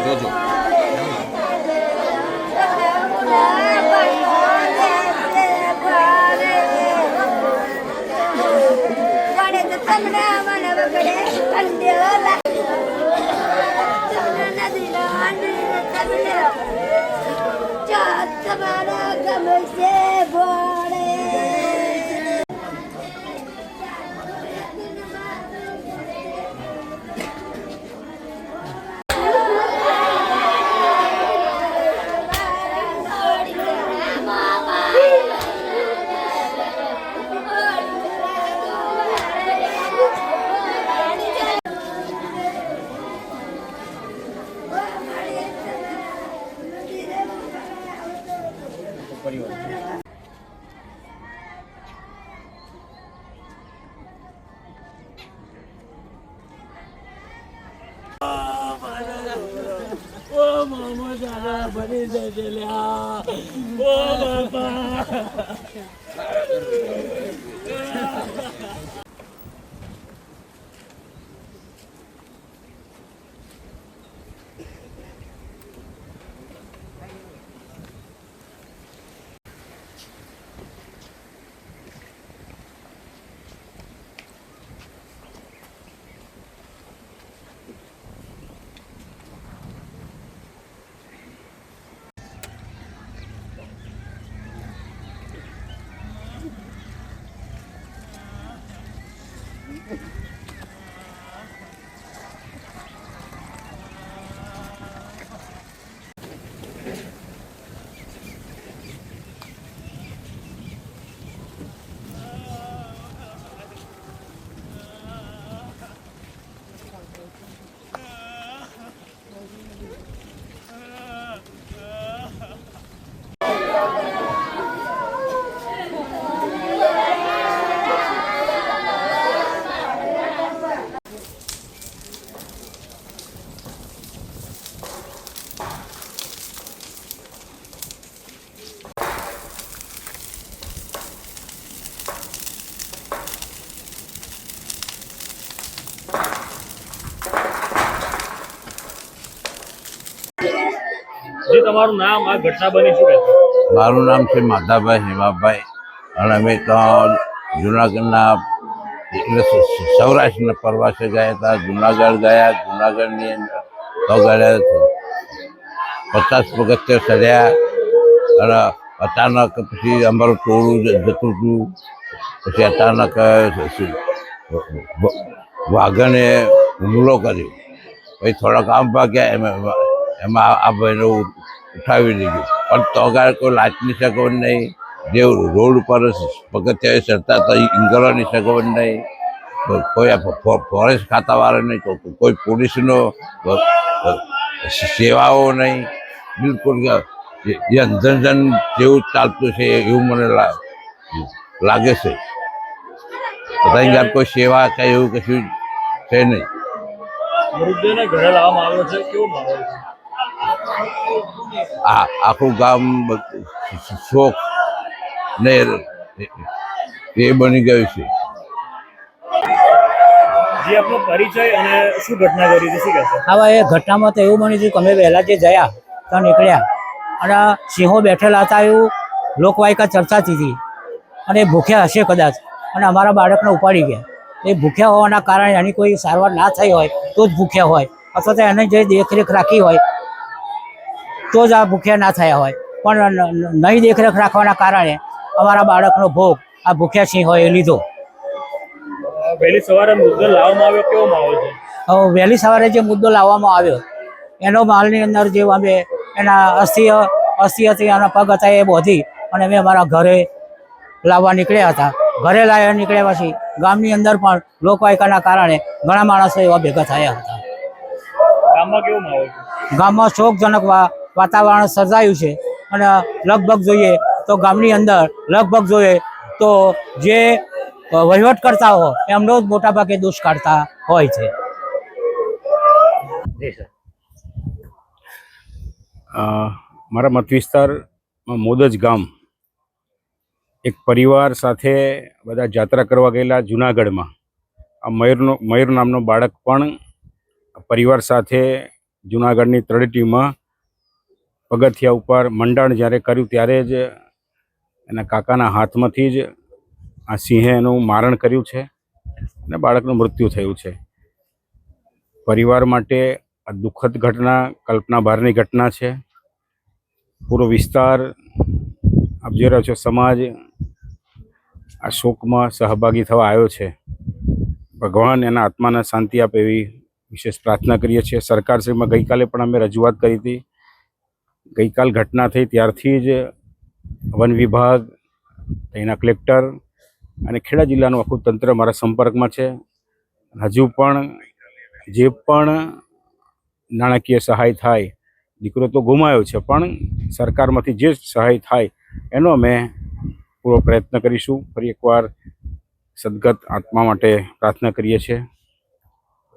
જોજો. ઓ મામા દાદા બની જશે લ્યા. ઓ બાપા તમારું નામ, આ ઘટના બની શું કહેશો? મારું નામ છે માધાભાઈ હેમાભાઈ અને અમે તો જુનાગઢના એટલે સૌરાષ્ટ્રના પ્રવાસે ગયા હતા. જુનાગઢ ગયા. જુનાગઢની અંદર તો ગયા 50 પગથિયા ચડ્યા અને અચાનક પછી અમારું ટોળું જતું હતું. પછી અચાનક વાઘણે હુમલો કર્યો. પછી થોડાક આમ ભાગ્યા. એમાં આ ભાઈને ઉઠાવી લીધું પણ તો આગળ કોઈ લાચની સગવડ નહીં. જે રોડ ઉપર પગથિયા ચડતા તો ઇંગલોની સગવડ નહીં. કોઈ ફોરેસ્ટ ખાતાવાળા નહીં, કોઈ પોલીસનો સેવાઓ નહીં. બિલકુલ જે અંધજન જેવું ચાલતું છે એવું મને લાગે છે. બધા કોઈ સેવા કે એવું કશું છે નહીં. મૃતદેહને ઘરે લાવવામાં આવ્યો છે, કેવો માહોલ છે? આખું ગામ શોક ને એ બની ગયું છે. જે આપનો પરિચય અને શું ઘટના કરી હતી, શું કહેશો? હવે એ ઘટનામાં તો એવું બન્યું હતું કે અમે વહેલા જે ગયા તો નીકળ્યા અને સિંહો બેઠેલા હતા એવું લોકવાયકા ચર્ચાતી હતી અને ભૂખ્યા હશે કદાચ અને અમારા બાળકને ઉપાડી ગયા. એ ભૂખ્યા હોવાના કારણે એની કોઈ સારવાર ના થઈ હોય તો જ ભૂખ્યા હોય, અથવા તો એને જે દેખરેખ રાખી હોય તો જ આ ભૂખ્યા ના થયા હોય. પણ નહીં દેખરેખ રાખવાના કારણે અમારા બાળકનો ભોગ આ ભૂખ્યા સિંહોએ લીધો. વહેલી સવારે મુદ્દો લાવવામાં આવ્યો, કેવો માહોલ છે? વહેલી સવારે જે મુદ્દો લાવવામાં આવ્યો એનો માલની અંદર જે અમે એના અસ્થિ હતી, એના પગ હતા એ બોધી અને અમે અમારા ઘરે લાવવા નીકળ્યા હતા. ઘરે લાવવા નીકળ્યા પછી ગામની અંદર પણ લોકવાયકાના કારણે ઘણા માણસો એવા ભેગા થયા હતા. ગામમાં કેવો માહોલ છે? ગામમાં શોકજનક વાતાવરણ સર્જાયું છે અને લગભગ જોઈએ તો ગામની અંદર લગભગ જોઈએ તો જે વહીવટકર્તાઓ એમનો જ મોટાભાગે દોષ કાઢતા હોય છે. મારા મત વિસ્તારમાં મોદજ ગામ એક પરિવાર સાથે બધા જાત્રા કરવા ગયેલા જુનાગઢમાં. આ મયુર નામનો બાળક પણ પરિવાર સાથે જુનાગઢની તળેટીમાં પગથિયા ઉપર મંડાણ જ્યારે કર્યું ત્યારે જ એના કાકાના હાથમાંથી જ આ સિંહે એનું મારણ કર્યું છે અને બાળકનું મૃત્યુ થયું છે. પરિવાર માટે આ દુઃખદ ઘટના, કલ્પના બહારની ઘટના છે. પૂરો વિસ્તાર, આપ જોઈ રહ્યો છો, સમાજ આ શોકમાં સહભાગી થવા આવ્યો છે. ભગવાન એના આત્માને શાંતિ આપે એવી વિશેષ પ્રાર્થના કરીએ છીએ. સરકારશ્રીમાં ગઈકાલે પણ અમે રજૂઆત કરી હતી. ગઈકાલ ઘટના થઈ ત્યારથી જ વન વિભાગ, અહીંના કલેક્ટર અને ખેડા જિલ્લાનું આખું તંત્ર મારા સંપર્કમાં છે. હજુ પણ જે પણ નાણાકીય સહાય થાય, દીકરો તો ગુમાયો છે, પણ સરકારમાંથી જે સહાય થાય એનો અમે પૂરો પ્રયત્ન કરીશું. ફરી એકવાર સદગત આત્મા માટે પ્રાર્થના કરીએ છીએ.